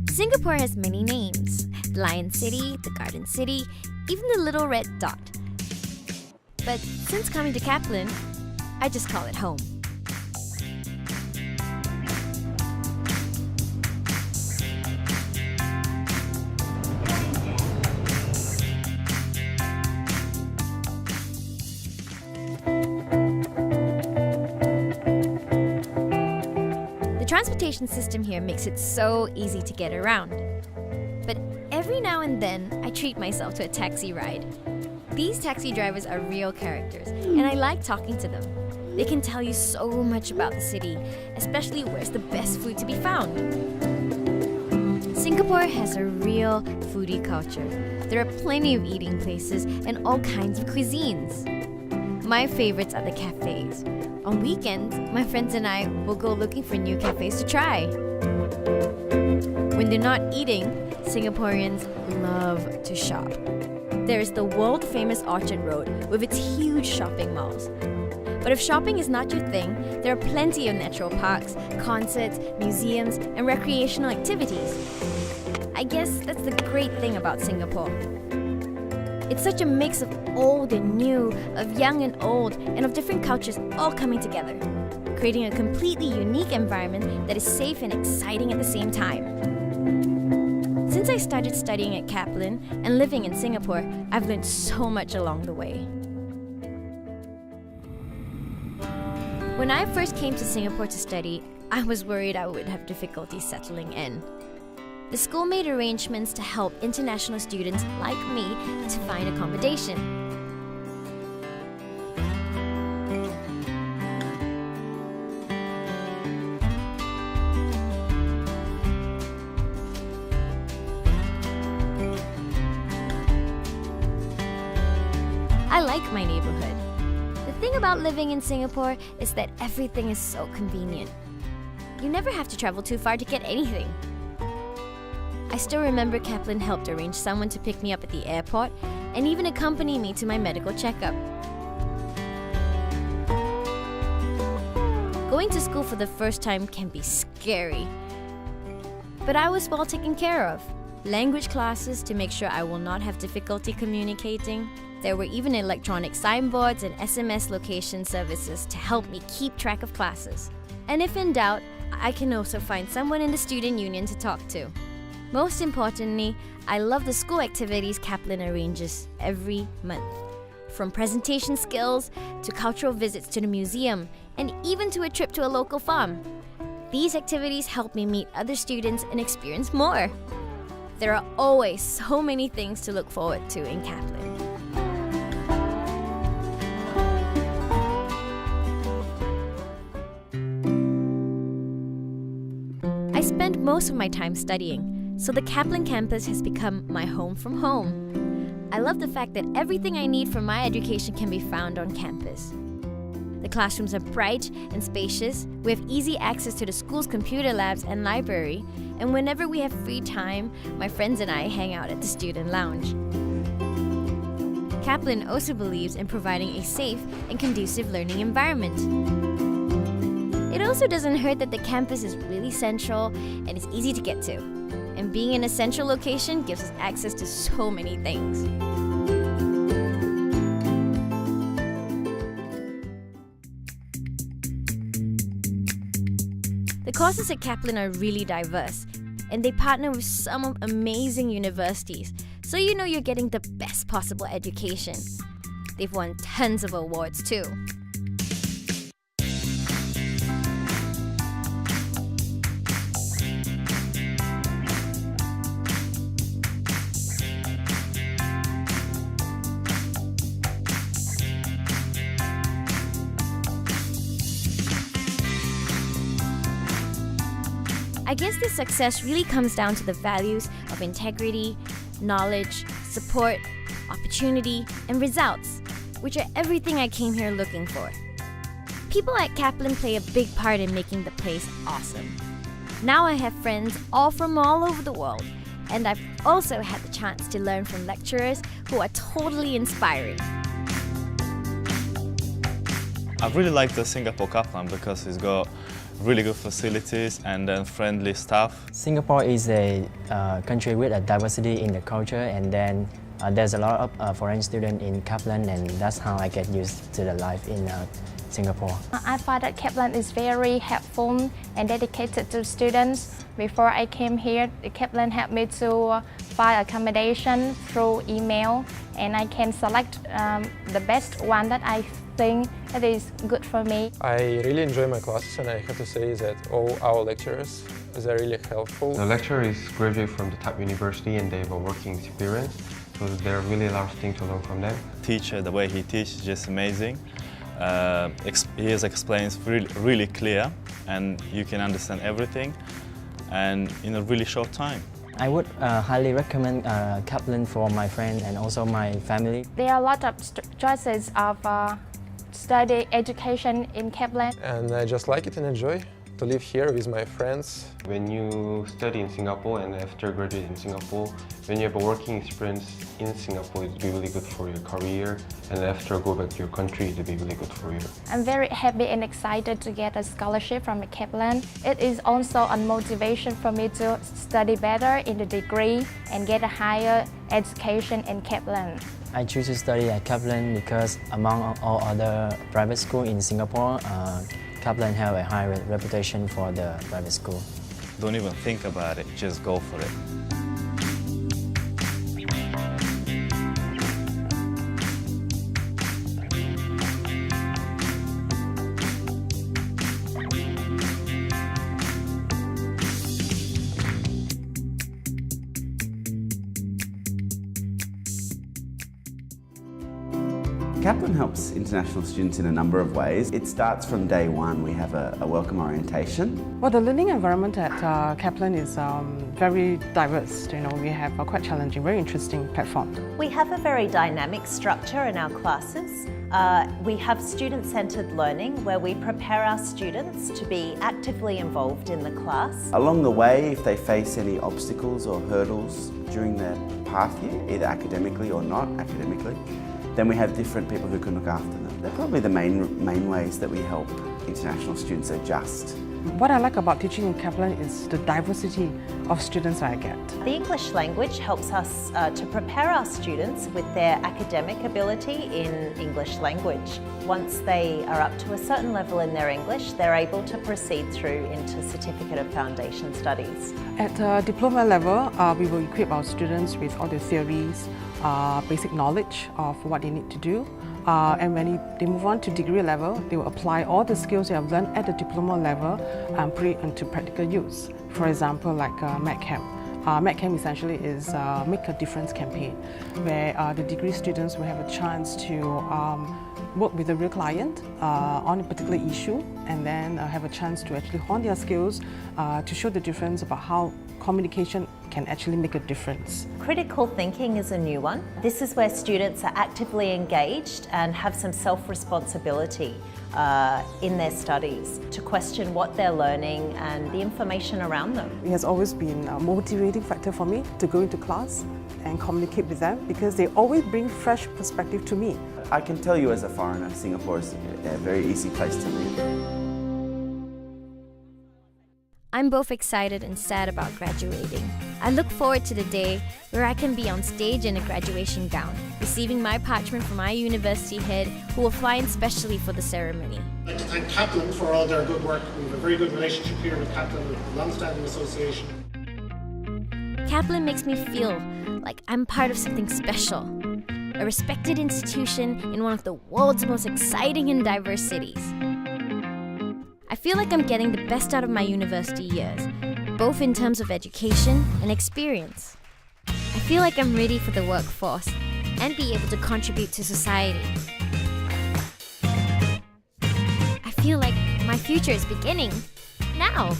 Singapore has many names: the Lion City, the Garden City, even the Little Red Dot. But since coming to Kaplan, I just call it home. The transportation system here makes it so easy to get around. But every now and then, I treat myself to a taxi ride. These taxi drivers are real characters, and I like talking to them. They can tell you so much about the city, especially where's the best food to be found. Singapore has a real foodie culture. There are plenty of eating places and all kinds of cuisines. My favorites are the cafes. On weekends, my friends and I will go looking for new cafes to try. When they're not eating, Singaporeans love to shop. There is the world-famous Orchard Road with its huge shopping malls. But if shopping is not your thing, there are plenty of natural parks, concerts, museums, and recreational activities. I guess that's the great thing about Singapore. It's such a mix of old and new, of young and old, and of different cultures all coming together, creating a completely unique environment that is safe and exciting at the same time. Since I started studying at Kaplan and living in Singapore, I've learned so much along the way. When I first came to Singapore to study, I was worried I would have difficulty settling in. The school made arrangements to help international students like me to find accommodation. I like my neighborhood. The thing about living in Singapore is that everything is so convenient. You never have to travel too far to get anything. I still remember Kaplan helped arrange someone to pick me up at the airport and even accompany me to my medical checkup. Going to school for the first time can be scary. But I was well taken care of. Language classes to make sure I will not have difficulty communicating. There were even electronic signboards and SMS location services to help me keep track of classes. And if in doubt, I can also find someone in the student union to talk to. Most importantly, I love the school activities Kaplan arranges every month. From presentation skills to cultural visits to the museum and even to a trip to a local farm. These activities help me meet other students and experience more. There are always so many things to look forward to in Kaplan. I spend most of my time studying, so the Kaplan campus has become my home from home. I love the fact that everything I need for my education can be found on campus. The classrooms are bright and spacious. We have easy access to the school's computer labs and library, and whenever we have free time, my friends and I hang out at the student lounge. Kaplan also believes in providing a safe and conducive learning environment. It also doesn't hurt that the campus is really central and is easy to get to. And being in a central location gives us access to so many things. The courses at Kaplan are really diverse, and they partner with some amazing universities, so you know you're getting the best possible education. They've won tons of awards too. I guess this success really comes down to the values of integrity, knowledge, support, opportunity, and results, which are everything I came here looking for. People at Kaplan play a big part in making the place awesome. Now I have friends all from all over the world, and I've also had the chance to learn from lecturers who are totally inspiring. I really like the Singapore Kaplan because it's got really good facilities and then friendly staff. Singapore is a country with a diversity in the culture, and then there's a lot of foreign students in Kaplan, and that's how I get used to the life in Singapore. I find that Kaplan is very helpful and dedicated to students. Before I came here, Kaplan helped me to find accommodation through email, and I can select the best one that I think that is good for me. I really enjoy my classes, and I have to say that all our lecturers are really helpful. The lecturer is graduate from the top university and they have a working experience, so there are really a lot of things to learn from them. Teacher, the way he teaches is just amazing. He explains really clear, and you can understand everything, and in a really short time. I would highly recommend Kaplan for my friend and also my family. There are a lot of choices of study education in Kaplan. And I just like it and enjoy to live here with my friends. When you study in Singapore and after graduate in Singapore, when you have a working experience in Singapore, it will be really good for your career, and after go back to your country, it will be really good for you. I'm very happy and excited to get a scholarship from Kaplan. It is also a motivation for me to study better in the degree and get a higher education in Kaplan. I choose to study at Kaplan because among all other private schools in Singapore, Kaplan have a high reputation for the private school. Don't even think about it, just go for it. Kaplan helps international students in a number of ways. It starts from day one. We have a welcome orientation. Well, the learning environment at Kaplan is very diverse. We have a quite challenging, very interesting platform. We have a very dynamic structure in our classes. We have student-centred learning where we prepare our students to be actively involved in the class. Along the way, if they face any obstacles or hurdles during their path here, either academically or not academically, then we have different people who can look after them. They're probably the main ways that we help international students adjust. What I like about teaching in Kaplan is the diversity of students I get. The English language helps us to prepare our students with their academic ability in English language. Once they are up to a certain level in their English, they're able to proceed through into Certificate of Foundation Studies. At diploma level, we will equip our students with all the theories, basic knowledge of what they need to do. And when they move on to degree level, they will apply all the skills they have learned at the diploma level and put it into practical use. For example, like MedCamp. MedCamp essentially is Make a Difference campaign, where the degree students will have a chance to work with a real client on a particular issue, and then have a chance to actually hone their skills to show the difference about how communication can actually make a difference. Critical thinking is a new one. This is where students are actively engaged and have some self-responsibility in their studies to question what they're learning and the information around them. It has always been a motivating factor for me to go into class and communicate with them because they always bring fresh perspective to me. I can tell you as a foreigner, Singapore is a very easy place to live. I'm both excited and sad about graduating. I look forward to the day where I can be on stage in a graduation gown, receiving my parchment from my university head, who will fly in specially for the ceremony. I'd like to thank Kaplan for all their good work. We have a very good relationship here with Kaplan, with a long-standing association. Kaplan makes me feel like I'm part of something special, a respected institution in one of the world's most exciting and diverse cities. I feel like I'm getting the best out of my university years, both in terms of education and experience. I feel like I'm ready for the workforce and be able to contribute to society. I feel like my future is beginning now.